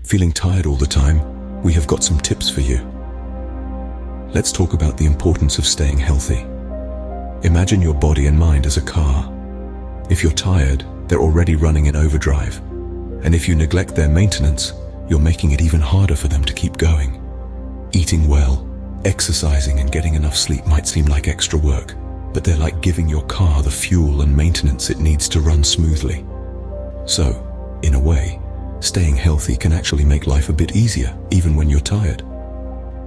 Feeling tired all the time? We have got some tips for you. Let's talk about the importance of staying healthy. Imagine your body and mind as a car. If you're tired, they're already running in overdrive. And if you neglect their maintenance, you're making it even harder for them to keep going. Eating well, exercising and getting enough sleep might seem like extra work, but they're like giving your car the fuel and maintenance it needs to run smoothly. So, in a way, staying healthy can actually make life a bit easier, even when you're tired.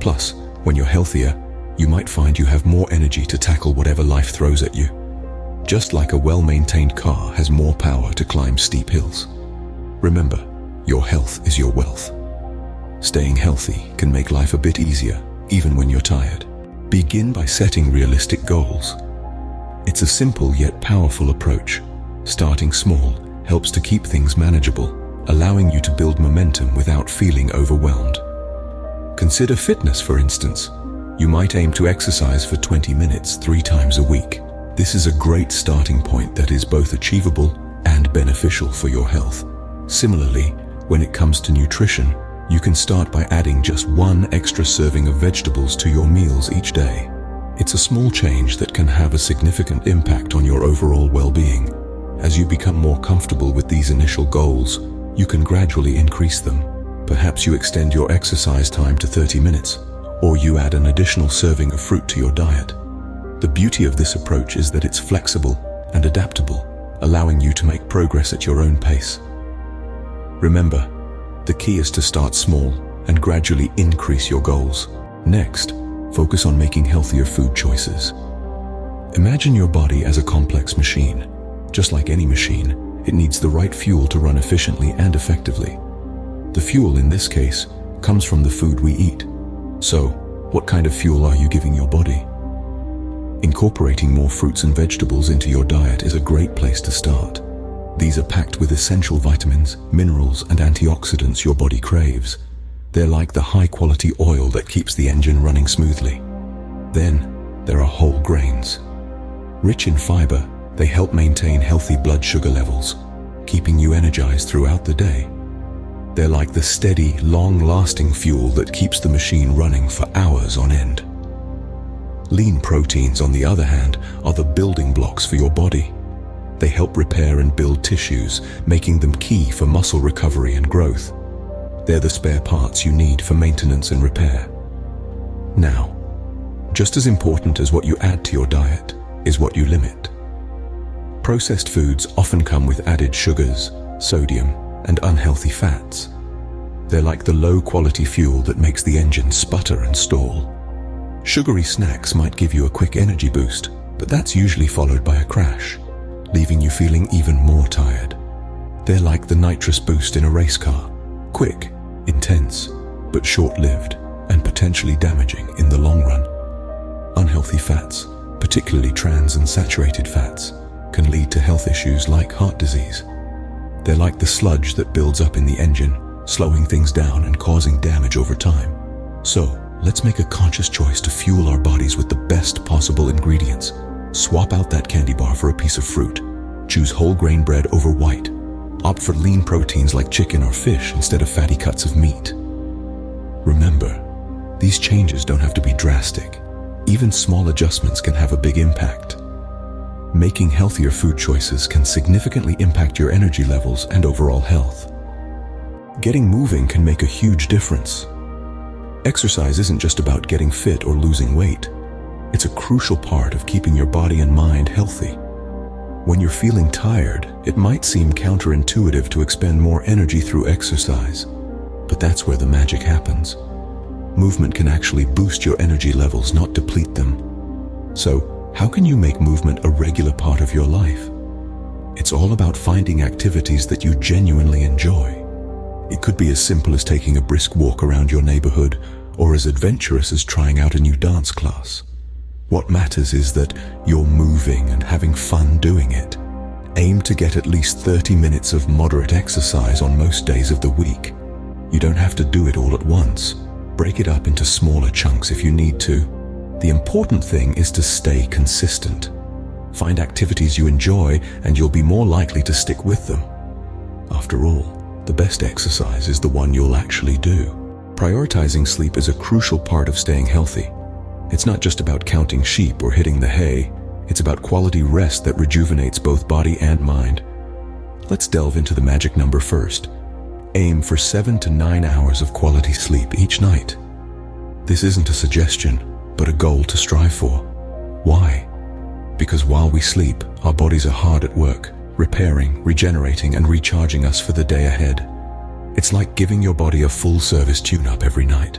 Plus, when you're healthier, you might find you have more energy to tackle whatever life throws at you. Just like a well-maintained car has more power to climb steep hills. Remember, your health is your wealth. Staying healthy can make life a bit easier, even when you're tired. Begin by setting realistic goals. It's a simple yet powerful approach. Starting small helps to keep things manageable, allowing you to build momentum without feeling overwhelmed. Consider fitness, for instance. You might aim to exercise for 20 minutes 3 times a week. This is a great starting point that is both achievable and beneficial for your health. Similarly, when it comes to nutrition, you can start by adding just 1 extra serving of vegetables to your meals each day. It's a small change that can have a significant impact on your overall well-being. As you become more comfortable with these initial goals, you can gradually increase them. Perhaps you extend your exercise time to 30 minutes, or you add an additional serving of fruit to your diet. The beauty of this approach is that it's flexible and adaptable, allowing you to make progress at your own pace. Remember, the key is to start small and gradually increase your goals. Next, focus on making healthier food choices. Imagine your body as a complex machine. Just like any machine, it needs the right fuel to run efficiently and effectively. The fuel in this case comes from the food we eat. So, what kind of fuel are you giving your body? Incorporating more fruits and vegetables into your diet is a great place to start. These are packed with essential vitamins, minerals, and antioxidants your body craves. They're like the high-quality oil that keeps the engine running smoothly. Then, there are whole grains. Rich in fiber, they help maintain healthy blood sugar levels, keeping you energized throughout the day. They're like the steady, long-lasting fuel that keeps the machine running for hours on end. Lean proteins, on the other hand, are the building blocks for your body. They help repair and build tissues, making them key for muscle recovery and growth. They're the spare parts you need for maintenance and repair. Now, just as important as what you add to your diet is what you limit. Processed foods often come with added sugars, sodium, and unhealthy fats. They're like the low-quality fuel that makes the engine sputter and stall. Sugary snacks might give you a quick energy boost, but that's usually followed by a crash, leaving you feeling even more tired. They're like the nitrous boost in a race car. Quick, intense, but short-lived and potentially damaging in the long run. Unhealthy fats, particularly trans and saturated fats, can lead to health issues like heart disease. They're like the sludge that builds up in the engine, slowing things down and causing damage over time. So, let's make a conscious choice to fuel our bodies with the best possible ingredients. Swap out that candy bar for a piece of fruit. Choose whole grain bread over white. Opt for lean proteins like chicken or fish instead of fatty cuts of meat. Remember, these changes don't have to be drastic. Even small adjustments can have a big impact. Making healthier food choices can significantly impact your energy levels and overall health. Getting moving can make a huge difference. Exercise isn't just about getting fit or losing weight. It's a crucial part of keeping your body and mind healthy. When you're feeling tired, it might seem counterintuitive to expend more energy through exercise, but that's where the magic happens. Movement can actually boost your energy levels, not deplete them. So, how can you make movement a regular part of your life? It's all about finding activities that you genuinely enjoy. It could be as simple as taking a brisk walk around your neighborhood, or as adventurous as trying out a new dance class. What matters is that you're moving and having fun doing it. Aim to get at least 30 minutes of moderate exercise on most days of the week. You don't have to do it all at once. Break it up into smaller chunks if you need to. The important thing is to stay consistent. Find activities you enjoy and you'll be more likely to stick with them. After all, the best exercise is the one you'll actually do. Prioritizing sleep is a crucial part of staying healthy. It's not just about counting sheep or hitting the hay. It's about quality rest that rejuvenates both body and mind. Let's delve into the magic number first. Aim for 7 to 9 hours of quality sleep each night. This isn't a suggestion, but a goal to strive for. Why? Because while we sleep, our bodies are hard at work, repairing, regenerating, and recharging us for the day ahead. It's like giving your body a full-service tune-up every night.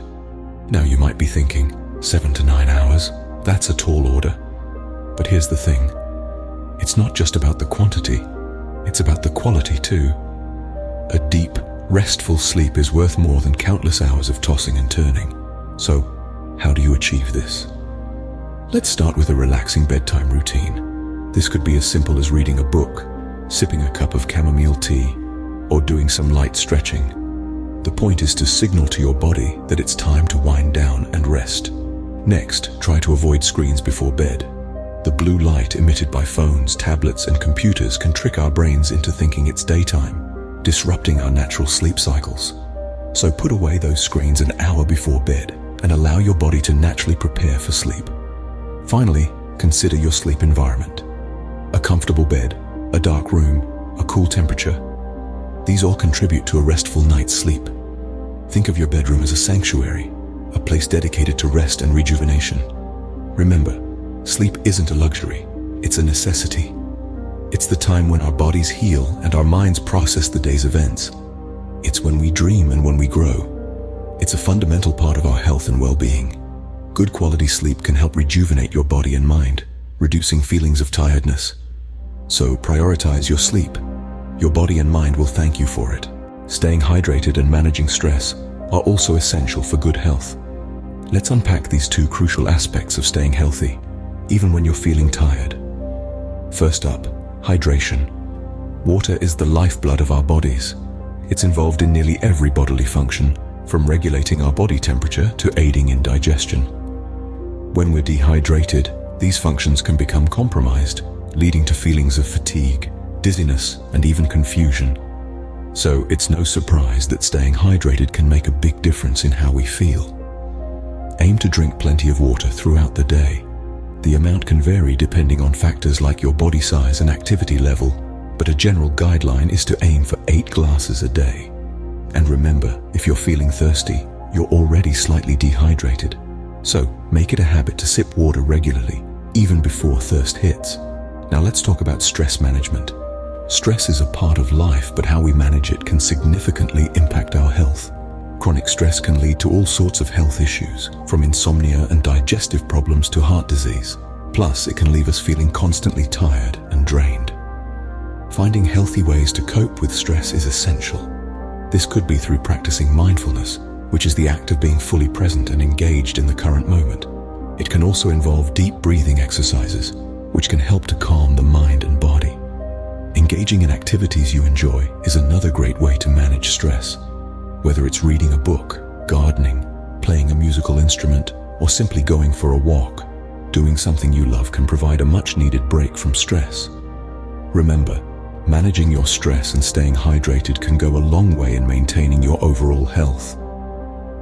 Now you might be thinking, 7 to 9 hours? That's a tall order. But here's the thing. It's not just about the quantity. It's about the quality too. A deep, restful sleep is worth more than countless hours of tossing and turning. So, how do you achieve this? Let's start with a relaxing bedtime routine. This could be as simple as reading a book, sipping a cup of chamomile tea, or doing some light stretching. The point is to signal to your body that it's time to wind down and rest. Next, try to avoid screens before bed. The blue light emitted by phones, tablets, and computers can trick our brains into thinking it's daytime, disrupting our natural sleep cycles. So put away those screens an hour before bed and allow your body to naturally prepare for sleep. Finally, consider your sleep environment. A comfortable bed, a dark room, a cool temperature. These all contribute to a restful night's sleep. Think of your bedroom as a sanctuary, a place dedicated to rest and rejuvenation. Remember, sleep isn't a luxury, it's a necessity. It's the time when our bodies heal and our minds process the day's events. It's when we dream and when we grow. It's a fundamental part of our health and well-being. Good quality sleep can help rejuvenate your body and mind, reducing feelings of tiredness. So prioritize your sleep. Your body and mind will thank you for it. Staying hydrated and managing stress are also essential for good health. Let's unpack these two crucial aspects of staying healthy, even when you're feeling tired. First up, hydration. Water is the lifeblood of our bodies. It's involved in nearly every bodily function, from regulating our body temperature to aiding in digestion. When we're dehydrated, these functions can become compromised, leading to feelings of fatigue, dizziness, and even confusion. So it's no surprise that staying hydrated can make a big difference in how we feel. Aim to drink plenty of water throughout the day. The amount can vary depending on factors like your body size and activity level, but a general guideline is to aim for 8 glasses a day. And remember, if you're feeling thirsty, you're already slightly dehydrated. So make it a habit to sip water regularly, even before thirst hits. Now let's talk about stress management. Stress is a part of life, but how we manage it can significantly impact our health. Chronic stress can lead to all sorts of health issues, from insomnia and digestive problems to heart disease. Plus, it can leave us feeling constantly tired and drained. Finding healthy ways to cope with stress is essential. This could be through practicing mindfulness, which is the act of being fully present and engaged in the current moment. It can also involve deep breathing exercises, which can help to calm the mind and body. Engaging in activities you enjoy is another great way to manage stress. Whether it's reading a book, gardening, playing a musical instrument, or simply going for a walk, doing something you love can provide a much-needed break from stress. Remember, managing your stress and staying hydrated can go a long way in maintaining your overall health.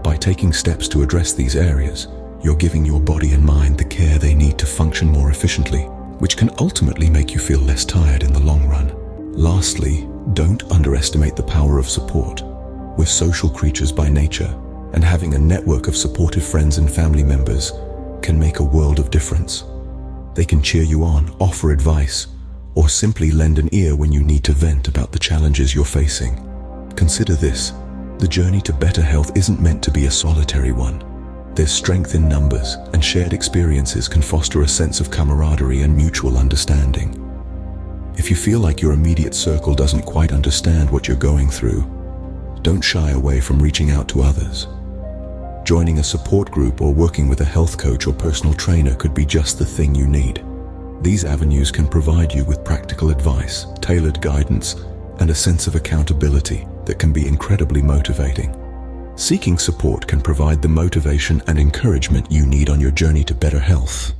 By taking steps to address these areas, you're giving your body and mind the care they need to function more efficiently, which can ultimately make you feel less tired in the long run. Lastly, don't underestimate the power of support. We're social creatures by nature, and having a network of supportive friends and family members can make a world of difference. They can cheer you on, offer advice, or simply lend an ear when you need to vent about the challenges you're facing. Consider this: the journey to better health isn't meant to be a solitary one. There's strength in numbers, and shared experiences can foster a sense of camaraderie and mutual understanding. If you feel like your immediate circle doesn't quite understand what you're going through, don't shy away from reaching out to others. Joining a support group or working with a health coach or personal trainer could be just the thing you need. These avenues can provide you with practical advice, tailored guidance, and a sense of accountability that can be incredibly motivating. Seeking support can provide the motivation and encouragement you need on your journey to better health.